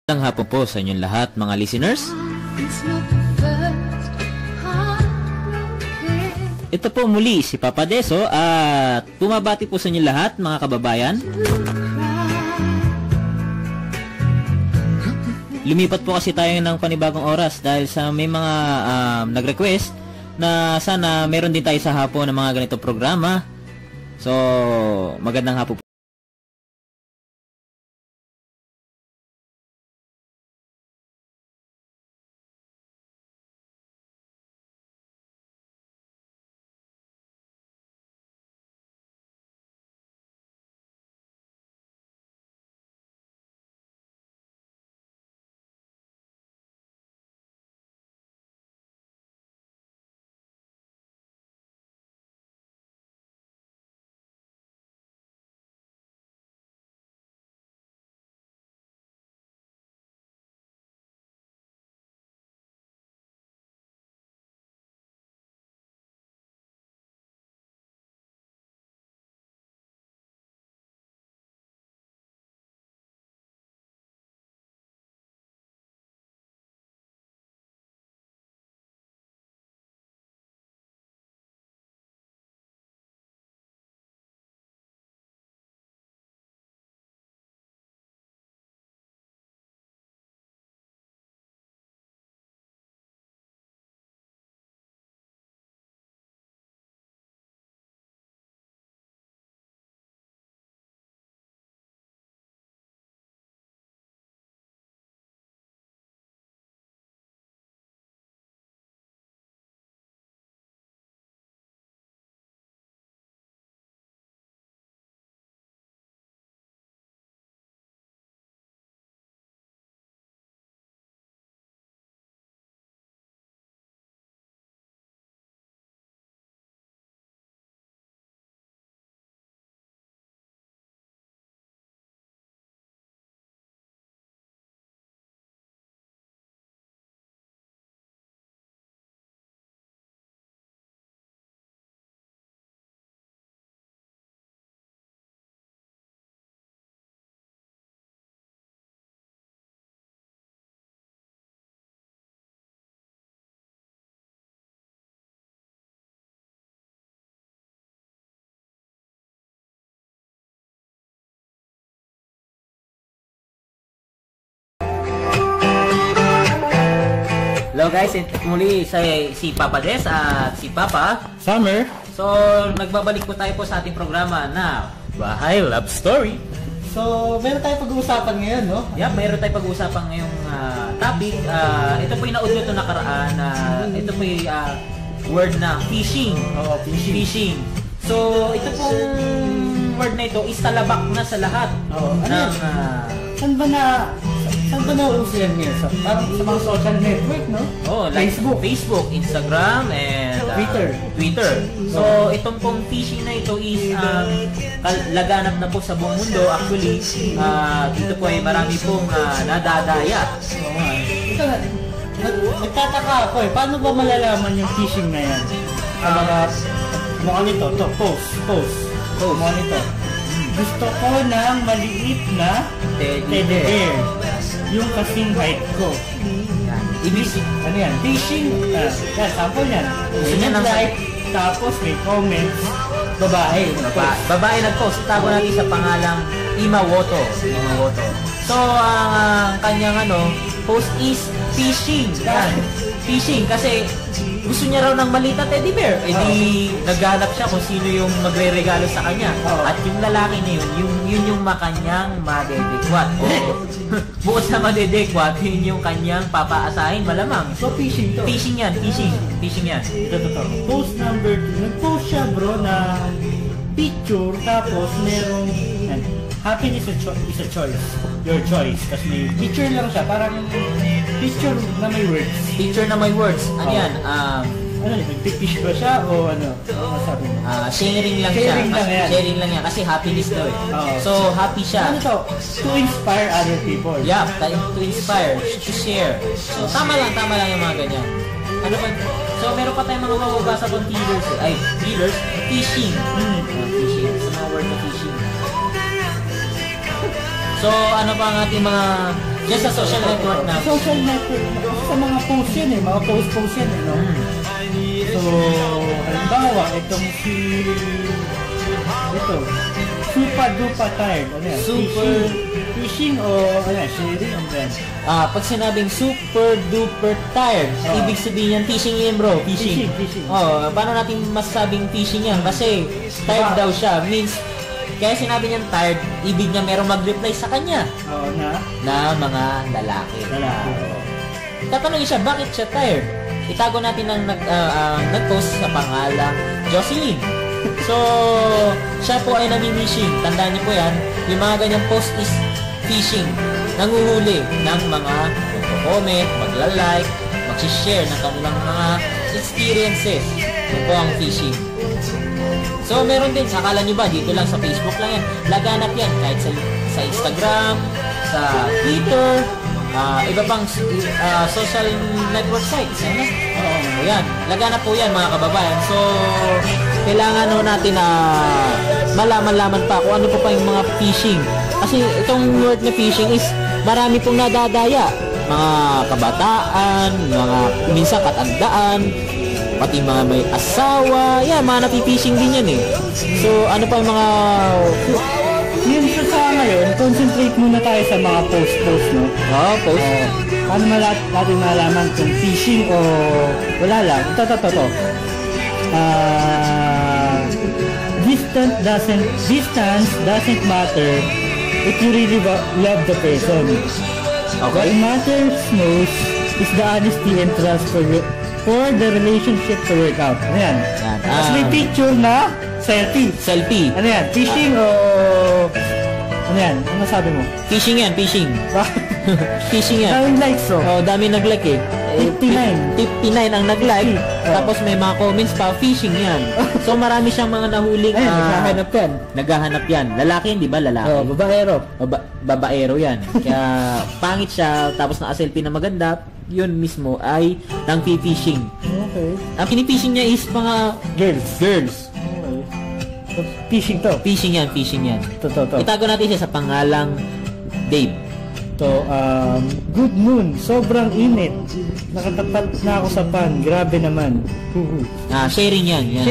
Magandang hapon po sa inyong lahat mga listeners. Ito po muli si Papa Deso at bumabati po sa inyong lahat mga kababayan. Lumipat po kasi tayo ng panibagong oras dahil sa may mga nag-request na sana meron din tayo sa hapon ng mga ganito programa. So, magandang hapon po. Hello guys, muli si Papa Des at si Papa Summer. So, nagbabalik po tayo po sa ating programa na Bahay Love Story. So, meron tayong pag-uusapan ngayon, no? Yeah, meron tayong pag-uusapan ngayong topic. Ito po yung na-audio ito nakaraan. Ito po yung word na fishing. Oo, fishing. So, ito pong word na ito is talabak na sa lahat. Oo, ng, Saan ba na-uso yan ngayon? Parang sa mga social network, no? Oh, like Facebook, Instagram, and Twitter. So, itong pong fishing na ito is laganap na po sa buong mundo. Actually, dito po ay marami pong nadadaya. Ito, nagtataka ako eh. Paano ba malalaman yung fishing na yan? Mukha nito, post. Mukha nito. Gusto ko ng maliit na teddy bear. Yung kasing height ko. Ano yan? Fishing. Yan, sample yan. Like, tapos may comments. Babae nag-post. Tago natin sa pangalang Imawoto. So, ang kanyang post is fishing. Yan. Fishing kasi gusto niya raw ng maliit na teddy bear. E di naghanap siya kung sino yung magre-regalo sa kanya. At yung lalaki na yun yung makanyang madedekwat. Bukod sa madedekwat, yun yung kanyang papaasahin malamang. So fishing to? Fishing yan. Ito. Post number 2. Nag-post siya bro na picture tapos merong happiness is a choice. Your choice. Tapos may picture lang siya. Parang picture na may words. Ano yan? Nagpipish ba siya o ano? Ano sabi mo? Sharing lang yan. Kasi happiness daw eh. So, happy siya. Ano to? To inspire other people. Yeah, to inspire, to share. So, tama lang yung mga ganyan. So, meron pa tayong mga mababasa kong dealers, fishing. Fishing. Sa mga word na fishing. So, ano pa ang ating mga Just sa social network na. Social network. Sa mga post yan eh. Mga post yan eh, no? So, halimbawa, itong ito. Super duper tired. Ano yan? Fishing o ano yan? Sharing ang brand. Pag sinabing super duper tired, ibig sabihin yan, fishing yan bro. Fishing. Paano natin masasabing fishing yan? Kasi tired daw siya. Means, kaya sinabi niyang tired, ibig niya merong mag-reply sa kanya. Oo na mga lalaki. Tatanungin siya, bakit siya tired? Itago natin ang nag-post sa pangalang Jocelyn. So, siya po ay nami-fishing. Tandaan niyo po yan, yung mga ganyang post is fishing. Nanguhuli ng mga mag-comment, magla-like, mag-share ng kanilang mga experiences. Ito po ang fishing. So, meron din, akala nyo ba, dito lang sa Facebook lang yan. Laganap yan, kahit sa Instagram, sa Twitter, iba pang social network sites. Ayan, laganap po yan mga kababayan. So, kailangan natin na malaman pa kung ano po pa yung mga fishing. Kasi itong word na fishing is marami pong nadadaya. Mga kabataan, mga minsan katandaan, pati mga may asawa, yan, mga napipishing din yan eh. So, ano pa yung mga... Yun sa ngayon, concentrate muna tayo sa mga post, no? Post. Paano natin malaman kung fishing o wala lang? Ito. Distance doesn't matter if you really love the person. Okay. What matters most is the honesty and trust for the relationship to work out. Ano yan? Tapos may picture na selfie. Ano yan? Fishing o... Ano yan? Ano sabi mo? Fishing yan, fishing. Fishing yan. Daming likes dami nag-like eh. 59 ang nag-like. Tapos may mga comments pa, fishing yan. So marami siyang mga nahuling... naghahanap yan. Lalaki yan, di ba? Lalaki. Babaero. Babaero yan. Kaya pangit siya, tapos naka-selfie na maganda, yun mismo ay nang fishing. Okay. Ang pinipishing niya is mga girls. Fishing to. Fishing yan. To. Itago natin siya sa pangalang Dave. Good moon. Sobrang init. Nakatapat na ako sa pan. Grabe naman. Sharing yan.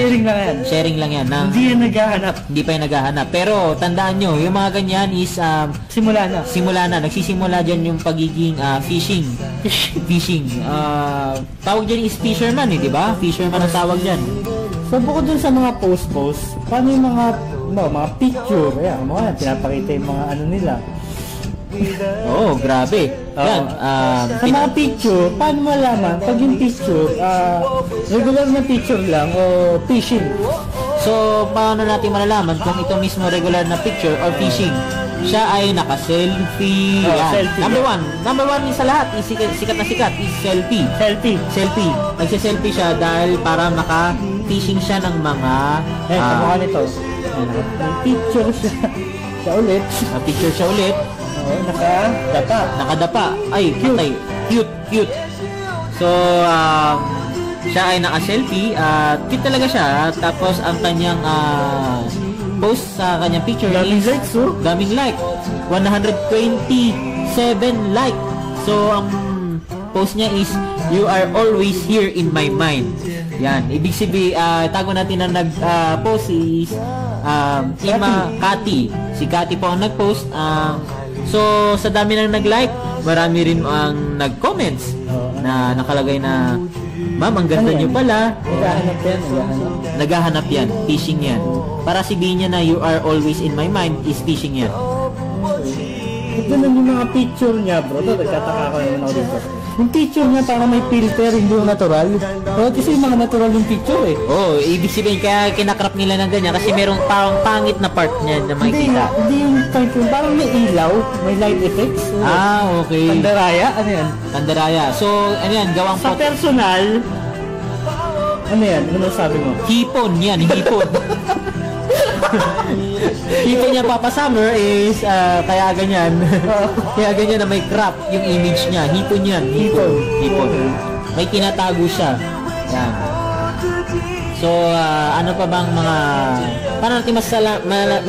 Sharing lang yan. Hindi yan naghahanap. Hindi pa yan naghahanap. Pero tandaan nyo, yung mga ganyan is simula na. Nagsisimula dyan yung pagiging fishing. Tawag dyan is fisherman di ba? Fisherman ang tawag dyan. So bukod dun sa mga post, paano yung mga picture? Ayan, pinapakita yung mga ano nila. Grabe. Yan. Sa mga picture, paano malaman pag yung picture, regular na picture lang o fishing? So, paano natin malalaman kung ito mismo regular na picture or fishing? Siya ay naka-selfie. Selfie. Number one sa lahat, sikat na sikat, is selfie. Selfie. Nagsiselfie siya dahil para maka-fishing siya ng mga... kamukha nito. Picture siya ulit. Picture siya ulit. Nakadapa. Ay, cute. So, siya ay naka-selfie. Cute talaga siya. Tapos, ang kanyang post sa kanyang picture daming like. 127 like. So, ang post niya is, you are always here in my mind. Yan. Ibig sabihin, tago natin na nag-post is Ima Kati. Si Kati po ang nag-post. So, sa dami nang nag-like, marami rin ang nag-comments na nakalagay na, ma'am, ang ganda niyo pala. Naghahanap yan. Fishing yan. Para sabihin niya na you are always in my mind is fishing yan. Ito na yung mga picture niya, bro. Nagkataka ko naman ako dito. Yung picture niya parang may filter, hindi yung natural. Kasi yung mga natural yung picture eh. Ibig sabihin kaya kinakrap nila ng ganyan kasi merong parang pangit na part niya na makikita. Hindi yung picture, parang may ilaw, may light effects. Okay. Pandaraya? Ano yan? Pandaraya. So, ano yan? Gawang sa personal, ano yan? Ano sabi mo? Hipon yan, hipon. Hipon niya Papa Summer is kaya ganyan. Kaya ganyan na may crop yung image niya. Hipon yan. Hipon. May tinatago siya. Yan. So, ano pa bang mga... Paano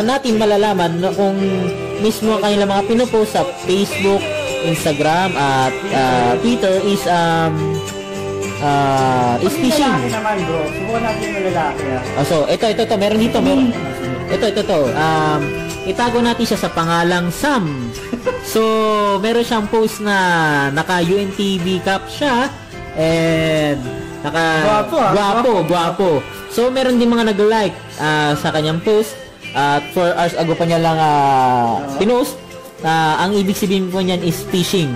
natin malalaman na kung mismo ang kanilang mga pinopost sa Facebook, Instagram at Twitter is fishing. Lalaki naman bro. Subukan natin yung lalaki So, ito. Meron dito. Ito. Itago natin siya sa pangalang Sam. So, meron siyang post na naka-UNTV cap siya. And, Guwapo. So, meron din mga nag-like sa kanyang post. At 4 hours ago pa niya lang pinost. Ang ibig sabihin po niyan is fishing.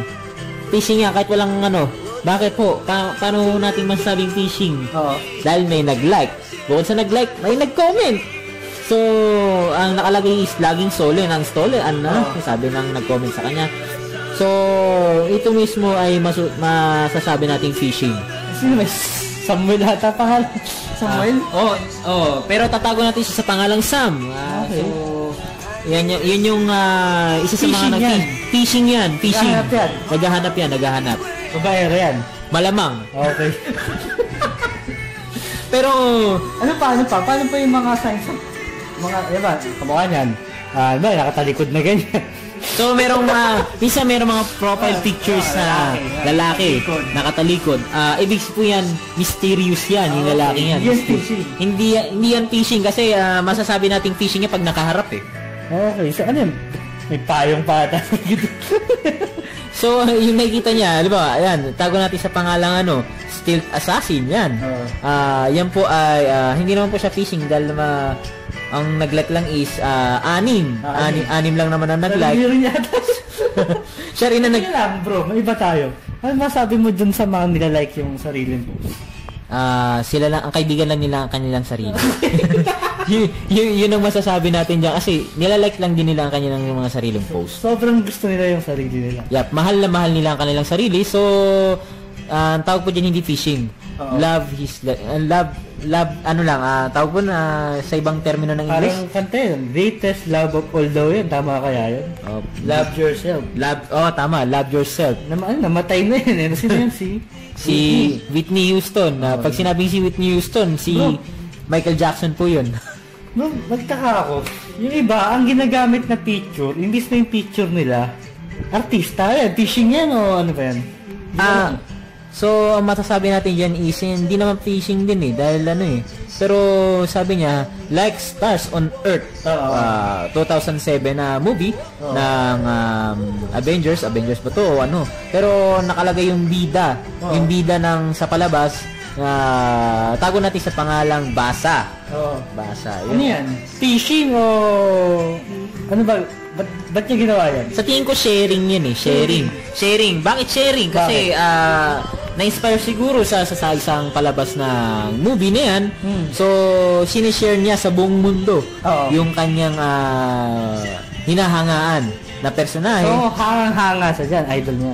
Fishing yan, kahit walang Bakit po? Paano natin masabing fishing? Dahil may nag-like. Bukod sa nag-like, may nag-comment. So, ang nakalagay is laging stolen. Sabi ng nag-comment sa kanya. So, ito mismo ay masasabi nating fishing. Sino may Samuel ata pangalan? Samuel? Pero tatago natin siya sa pangalang Sam. Okay. So, yan yung isa sa mga fishing yan. Fishing. Naghahanap yan. Naghahanap. Babaero yan. Malamang. Okay. Pero, paano pa yung mga signs? Diba, kamukha niyan. Nakatalikod na ganyan. So, merong mga profile pictures na lalaki, nakatalikod. Ibig po yan, mysterious yan, yung lalaki yan. Hindi yan fishing kasi masasabi nating fishing yan pag nakaharap eh. Okay, so ano yan? May payong pata. So, yung nakikita niya, di ba, ayan, tago natin sa pangalang Stealth Assassin, yan. Yan po ay, hindi naman po siya fishing dahil ang nag-like lang is 6. 6 lang naman ang nag-like. Siya rin na lang, bro, may iba tayo. Ano masabi mo dun sa mga nila-like yung sarili mo? Sila lang, ang kaibigan lang nila ang kanilang sarili. yun ang masasabi natin dyan kasi nilalike lang din nila ang kanilang mga sariling post. Sobrang gusto nila yung sarili nila. Yep, mahal na mahal nila ang kanilang sarili. So, ang tawag po dyan hindi fishing. Love, tawag po na sa ibang termino ng English. Parang kanta yun, greatest love of all daw yun. Tama kaya yun? Love yourself. Tama, love yourself. Namatay na yun. Sino yun? Si Whitney Houston. Pag sinabing si Whitney Houston, Michael Jackson po yun. No, nagtaka ako. Yung iba, ang ginagamit na picture, imbis na yung picture nila, artista yan, fishing yan o ano ba yan? So, ang masasabi natin dyan is, hindi naman fishing din dahil pero sabi niya, like Stars on Earth, 2007 na movie ng Avengers ba to o ano? Pero nakalagay yung bida ng sa palabas, tago natin sa pangalang Basa. Basa. Ano yan? Fishing o ano ba? Ba't niya ginawa yan? Sa tingin ko sharing yan Sharing. Bakit sharing? Kasi na-inspire siguro sa isang palabas ng movie na yan. So, sinishare niya sa buong mundo yung kanyang hinahangaan na personahe. So, hangang-hanga sa dyan.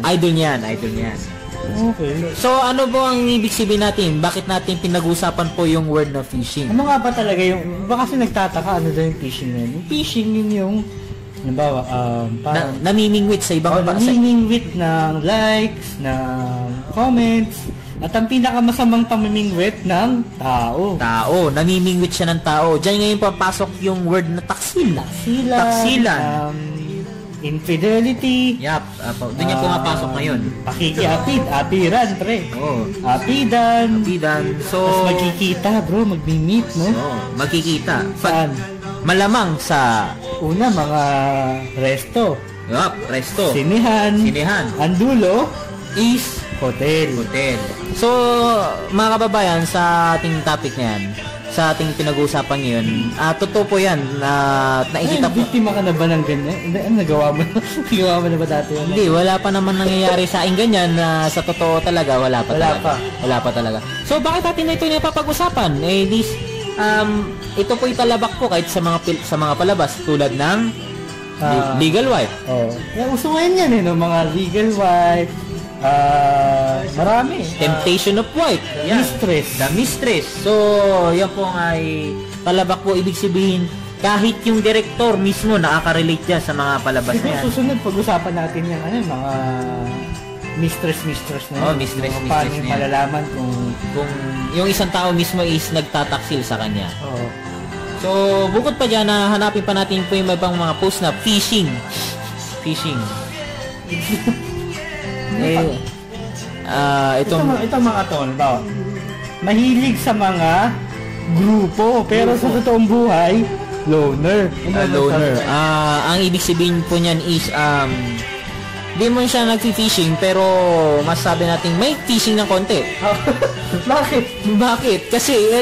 Idol niyan. Okay. So, ano po ang ibig sabihin natin? Bakit natin pinag-usapan po yung word na fishing? Ano nga ba talaga yung... Ba kasi nagtataka, ano daw yung fishing na yun? Yung fishing yun yung... Halimbawa, parang... namimingwit sa ibang... namimingwit ng likes, ng comments, at ang pinakamasamang pamimingwit ng tao. Namimingwit siya ng tao. Diyan ngayon papasok yung word na taksilan. Infidelity. Yup. Doon niya pumapasok ngayon. Apiran, pre. Apidan. So, mas magkikita, bro. Magmi-meet, no? Magkikita. Saan? Malamang sa... Una, mga resto. Yup, resto. Sinihan. Ang dulo is hotel. So, mga kababayan, sa ating topic na yan, sa ating pinag-uusapan ngayon, totoo po yan, nakikita po. Biktima ka na ba ng ganyan? Nagawa mo na ba dati yan? Hindi, wala pa naman nangyayari sa akin ganyan na sa totoo talaga, wala pa talaga. So, bakit natin ito napapag-usapan? Ito po italabak po kahit sa mga palabas tulad ng Legal Wife. Uso ngayon yan no? Mga Legal Wife, marami. Temptation of Wife. The Mistress. So, yan po ay talabak po. Ibig sabihin, kahit yung director mismo nakaka-relate yan sa mga palabas na yan. Susunod, pag-usapan natin yung mga mistress na yan. Mistress paano na yan. malalaman kung yung isang tao mismo is nagtataksil sa kanya. So, bukod pa dyan, hanapin pa natin po yung ibang mga post na fishing. Ito mga tol, ba? Mahilig sa mga grupo, pero sa totoong buhay, loner. Loner. Ang ibig sabihin po niyan is di mo siya nag-fishing pero masasabi natin may fishing ng konti. Bakit? Kasi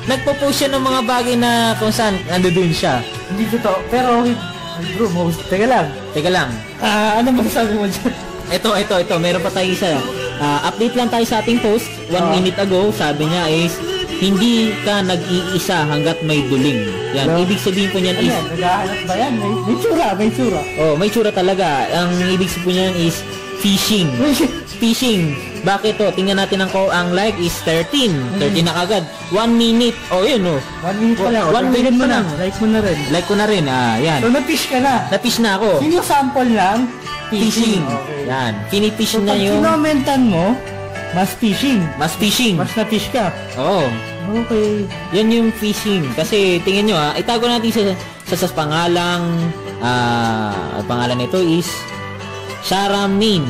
nagpo-post siya ng mga bagay na kung saan nandoon siya. Hindi totoo. Pero, bro, teka lang. Ano masasabi mo dyan? Ito. Meron pa tayo isa. Update lang tayo sa ating post. 1 minute ago, sabi niya is, hindi ka nag-iisa hanggat may duling. Yan, ibig sabihin po niyan is... Naghahanap ba yan? May tsura. Oh, may tsura talaga. Ang ibig sabihin niyan is fishing. Fishing. Bakit to? Tingnan natin ang like is 13. 13 na kagad. 1 minute. Oh, yun 1 minute pa lang. 1 minute pa lang. Like mo na rin. Like ko na rin. Yan. So, na-fish ka na. Na-fish na ako. Yung sample lang, fishing. Okay. Yan. Finifish na pag yung... kinomentan mo, mas fishing. Mas fishing. Mas na-fish ka. Oo. Okay. Yan yung fishing. Kasi tingnan nyo itago natin sa pangalang pangalan nito is Charmaine.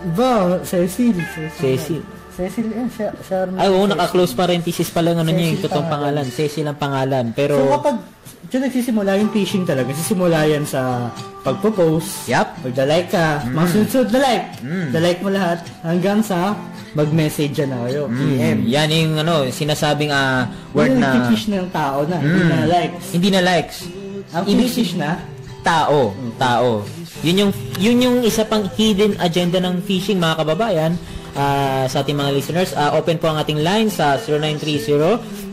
Iba, Cecil. Charmaine. Ay, naka-close parenthesis pa lang niya yung totoong pangalan. Cecil ang pangalan. Pero so kapag nagsisimula yung fishing talaga, sisimula yan sa pagpo-post. Yup. Magda-like ka. Mga sunod-sunod na like. Da-like mo lahat hanggang sa mag-message na kayo. PM. Yan yung sinasabing word na... Nag-fish na yung tao na. Hindi na likes. Ang fish na? Tao. Yun yung isa pang hidden agenda ng fishing, mga kababayan. Sa ating mga listeners, open po ang ating line sa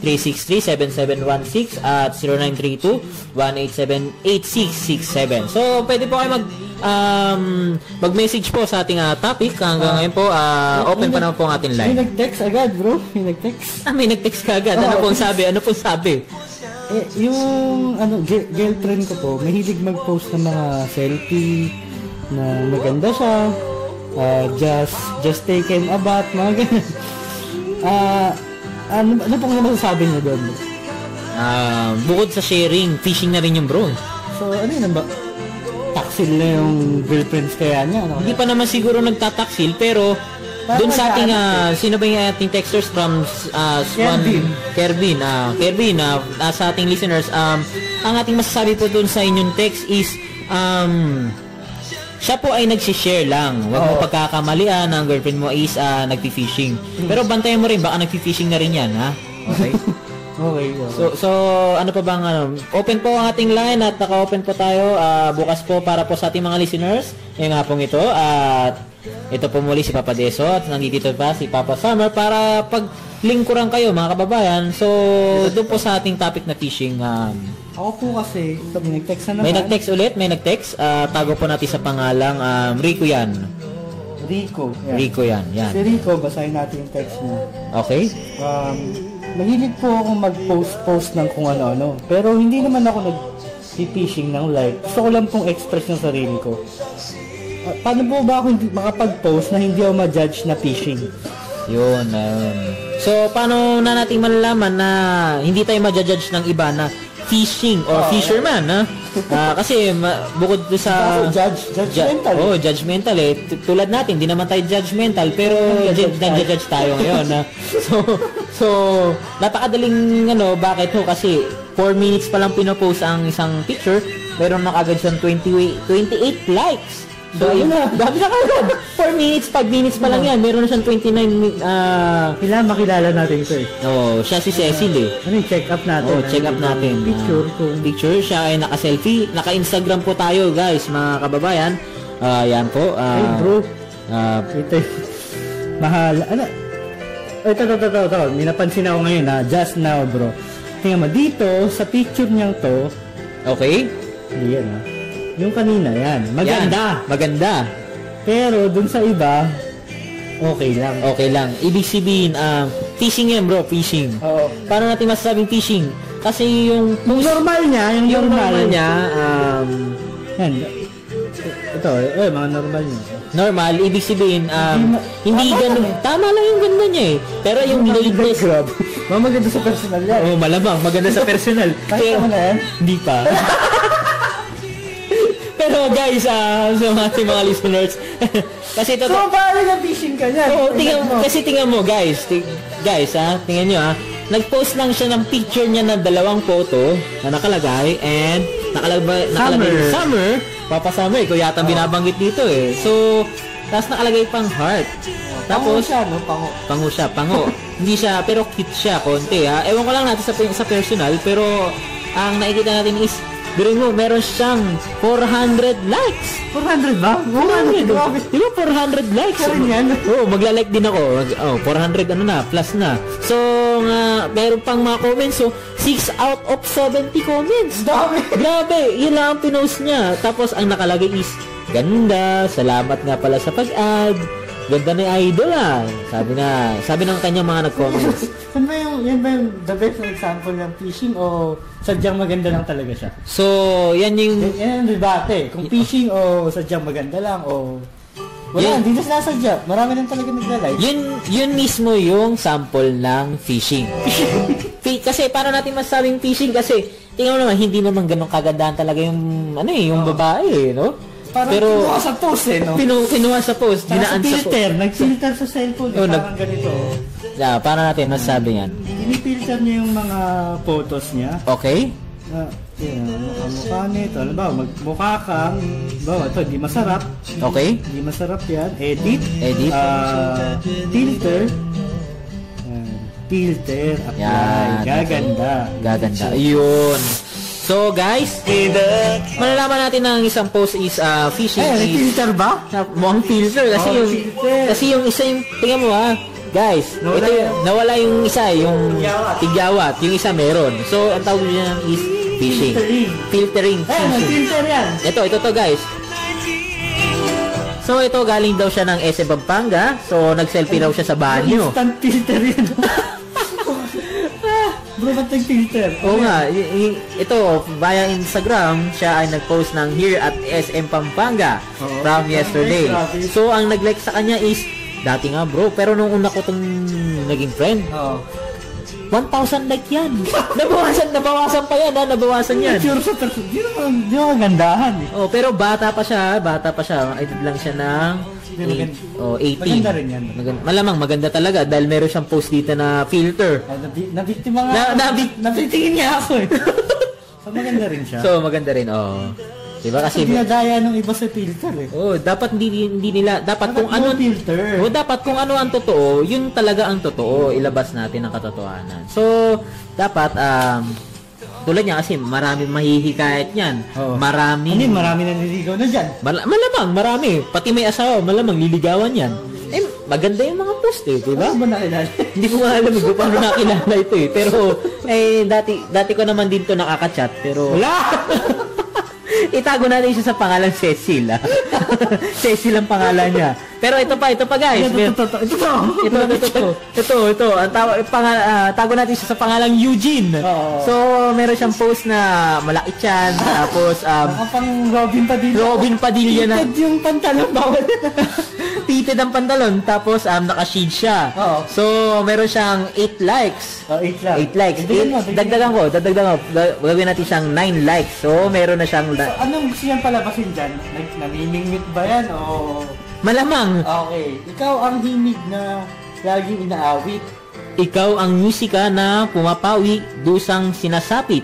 0930-363-7716 at 0932-187-8667. So, pwede po kayo mag-message po sa ating topic. Hanggang ngayon po, open pa naman po ang ating line. May nag-text agad, bro. May nag-text ka agad. Ano pong sabi? Yung girlfriend ko po, mahilig mag-post ng mga selfie na maganda siya. Just taken a bath, mga ganun. Ano pong masasabi niyo doon? Bukod sa sharing, fishing na rin yung bro. So, ano yun ba? Taksil na yung girlfriends kaya niya? Hindi pa naman siguro nagtataksil, pero doon sa ating, sino ba yung ating texters from Kervin, sa ating listeners, ang ating masasabi po doon sa inyong text is, siya po ay nagsishare lang. Huwag mo pagkakamalian, ang girlfriend mo is nagfi-fishing. Pero bantayan mo rin, baka nagfi-fishing na rin yan, ha? Okay? Okay. So, ano pa bang open po ang ating line at naka-open po tayo bukas po para po sa ating mga listeners. Yung nga pong ito. At ito po muli si Papa Deso at nandito pa si Papa Summer para paglingkuran kayo, mga kababayan. So, doon po sa ating topic na fishing. Ako po kasi, may nag-text na naman. May nag-text. Tago po natin sa pangalang Rico yan. Rico yan. Si Rico, basahin natin yung text niya. Okay. Mahilig po ako mag-post ng kung ano-ano. Pero hindi naman ako nag-fishing ng like. Gusto ko lang pong express ng sarili ko. Paano po ba ako makapag-post na hindi ako ma-judge na fishing? Yun. So, paano na natin malalaman na hindi tayo ma-judge ng iba na fishing or fisherman, kasi bukod sa judgmental. Judgmental tulad natin, hindi naman tayo judgmental pero nag-judge tayo ngayon. So napakadaling bakit kasi 4 minutes pa lang pinopost ang isang picture, meron na kagad siyang 28 likes. So, dami na kagad. 4 minutes, 5 minutes pa lang yan. Meron na siyang 29 kailangan makilala natin ito siya si Cecil check up natin. Check up natin. Picture. Siya ay naka-selfie. Naka-Instagram po tayo, guys, mga kababayan. Yan po. Hey, bro. Ito. Mahal. Ito. May napansin ako ngayon, just now, bro. Tingnan mo, dito, sa picture niyang to. Okay. Yan, yung kanina, yan. Maganda. Pero, dun sa iba, okay lang. Ibig sabihin, fishing yan, bro. Fishing. Oo. Paano natin masasabing fishing? Kasi yung normal niya, yung normal niya, yan. Ito, mga normal niya. Normal, ibig sabihin, hindi ganun. Tama lang yung ganda niya Pero yung latest... Maganda sa personal yan. Malamang. Maganda sa personal. Kahit naman na yan? Hindi pa. Pero So guys, sa mga listeners, kasi ito... So, paano na-fishing ka niyan? Kasi tingnan mo guys, tingnan nyo nag-post lang siya ng picture niya na 2 photo na nakalagay and nakalagay summer, Papa Summer, ikaw yata binabanggit dito eh. So, tapos nakalagay pang heart. Tapos, pango siya. Hindi siya, pero cute siya, konti ha. Ewan ko lang natin sa personal, pero ang nakikita natin is, birin mo, meron siyang 400 likes. 400 ba? 400. Diba 400 likes? Oo, magla-like din ako. 400 plus na. So, meron pang mga comments. So, 6 out of 70 comments. Dami. Grabe, yun lang ang pinost niya. Tapos, ang nakalagay is, ganda, salamat nga pala sa pag-add. Ganda na idol Sabi ng kanyang mga nag-comments. Yan ba yung the best example ng fishing o sadyang maganda lang talaga siya? So, yan yung... Yan ang debate. Kung fishing o sadyang maganda lang o... Wala, hindi na sinasadya. Marami lang talaga nagla-like. Yun mismo yung sample ng fishing. Kasi paano natin masabing fishing? Kasi, tingnan mo naman, hindi naman ganun kagandahan talaga yung, yung babae, no? Parang pero kinuha sa post no? Kinuha sa post. Dinaan sa filter. Nag-filter sa cellphone. Parang ganito. Paano natin masasabi yan? Ini-filter niya yung mga photos niya. Okay. Mukha nito. Alam ba, magmukha kang, ito, di masarap. Okay. Di masarap yan. Edit. Filter. Apply. Gaganda. Ayun. So guys, malalaman natin na ang isang post is fishing. Filter ba? Mukhang filter kasi yung isa yung tingnan mo guys, ito nawala yung isa yung tigyawat, yung isa meron. So ang tawag niya is fishing. Filtering. Filter yan. Ito to guys. So ito galing daw siya ng SM Pampanga. So nag-selfie daw siya sa banyo. Instant filter yan. Bro, ba't nag-filter? Oo nga, ito, via Instagram, siya ay nag-post ng here at SM Pampanga from yesterday. So, ang nag-like sa kanya is, dati nga bro, pero nung una ko itong naging friend, 1,000 like yan. Nabawasan pa yan, nabawasan yan. Sure sa person, di naman gandahan eh. Pero bata pa siya, edit lang siya ng 18. Maganda rin yan. Malamang maganda talaga dahil meron siyang post dito na filter. Nabiktima nga. Nabitingin niya ako eh. So maganda rin siya. So maganda rin, Diba kasi dinadaya ng iba sa filter eh. Dapat hindi nila dapat kung ano filter. Dapat kung ano ang totoo, yun talaga ang totoo, ilabas natin ang katotohanan. So dapat tulad niya kasi marami mahihikayat niyan. Marami naniligaw na diyan. Malamang marami, pati may asawa, malamang liligawan yan. Maganda yung mga post diba? Ano ba nakilala? Hindi ko nga alam kung paano nakilala ito Pero dati ko naman din to nakaka-chat pero wala. Itago natin siya sa pangalan Cecil. Cecil ang pangalan niya. Pero ito pa guys. Ito. Ang tago natin siya sa pangalang Eugene. So, meron siyang post na malaki tiyan. Tapos, pang Robin Padilla na. Tited yung pantalon. Bawal. Tited ang pantalon. Tapos, naka-shade siya. So, meron siyang 8 likes. 8 likes. Dagdagan ko. Gagawin natin siyang 9 likes. So, meron na siyang... So, anong gusto niyang palabasin dyan? Namimingwit ba yan o... Malamang. Okay. Ikaw ang himig na laging inaawit. Ikaw ang musika na pumapawi, dusang sinasapit.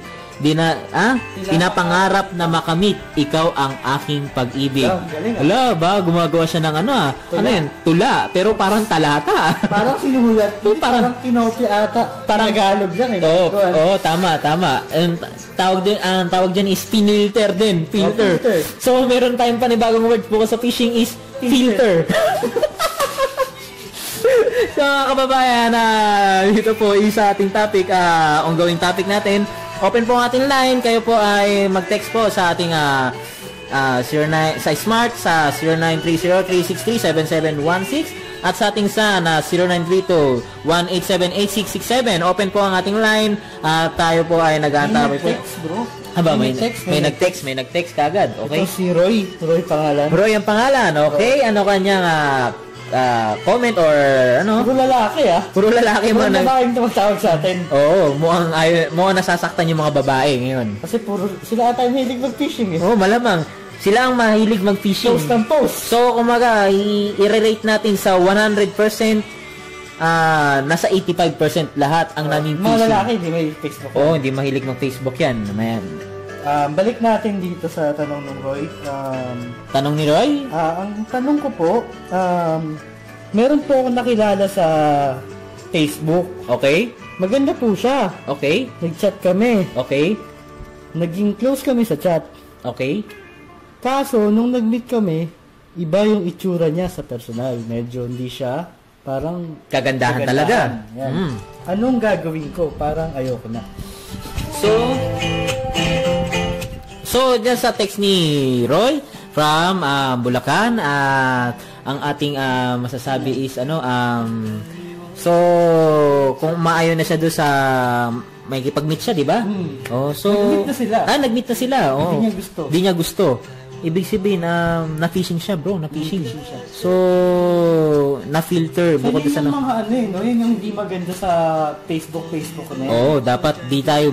Pinapangarap na makamit. Ikaw ang aking pag-ibig. Wala ba? Gumagawa siya ng tula. Pero parang talata. Parang sinulat. Parang kinopya ata. Parang Tagalog lang tama. Ang tawag dyan is pinilter din. Filter. So, meron tayong panibagong word po sa fishing is filter. So, mga kababayan, dito po isa ating topic, ongoing topic natin. Open po ang ating line. Kayo po ay mag-text po sa ating 09 sa Smart sa 0930-363-7716 at sa ating na 0932-187-8667. Open po ang ating line at tayo po ay nag-aantay po. May nag-text kagad. Okay? Ito si Roy pangalan. Roy ang pangalan. Okay? Ano kanyang comment or Puro lalaki mo na. Babaeng tumawag sa atin. Oo, mukhang nasasaktan yung mga babae ngayon. Kasi sila ata yung hilig mag-fishing Oo, malamang. Sila ang mahilig mag-phishing. Post ng post. So, kumaga, i-rate natin sa 100%, nasa 85% lahat ang naming Mga phishing. lalaki, hindi may Facebook. Oo, hindi mahilig mag-Facebook yan. Mayan. Balik natin dito sa tanong ng Roy. Tanong ni Roy? Ang tanong ko po, meron po ako nakilala sa Facebook. Okay. Maganda po siya. Okay. Nag-chat kami. Okay. Naging close kami sa chat. Okay. Kaso, nung nag-meet kami, iba yung itsura niya sa personal. Medyo hindi siya parang Kagandahan talaga. Yan. Anong gagawin ko? Parang ayoko na. So, dyan sa text ni Roy from Bulacan, ang ating masasabi is so kung maayon na siya doon sa may kipag-meet siya, di ba? Oh, so Nag-meet na sila. Nag-meet na sila. Oh. Hindi niya gusto. Hindi niya gusto. Ibig sabihin na-phishing siya, bro, na-phishing. siya. So na-filter So, bukod yun sa yung mga no? Yun yung hindi maganda sa Facebook na yun. oh, dapat di tayo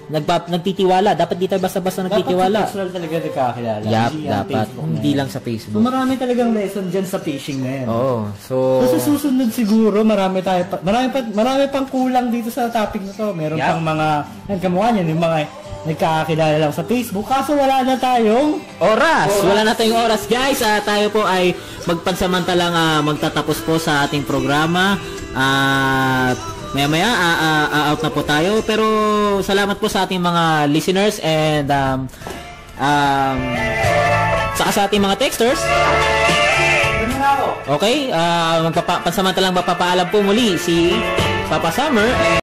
nagtitiwala. Dapat di tayo basta-basta nagtitiwala. Dapat sa personal talaga nagkakilala. Yup, Hindi ang dapat. Facebook na Hindi yan. lang sa So, Facebook. marami talagang lesson dyan sa phishing na yan. Oo. So So, sa susunod siguro, marami pang kulang dito sa topic na to. Meron Yup. pang mga, kamukha niyan, yung mga nagkakakilala lang sa Facebook. Kaso wala na tayong oras. Wala na tayong oras, guys. Tayo po ay magpansamantalang magtatapos po sa ating programa. At maya-maya out na po tayo. Pero salamat po sa ating mga listeners and saka sa ating mga texters. Okay, pansamantalang mapapaalam po muli si Papa Summer.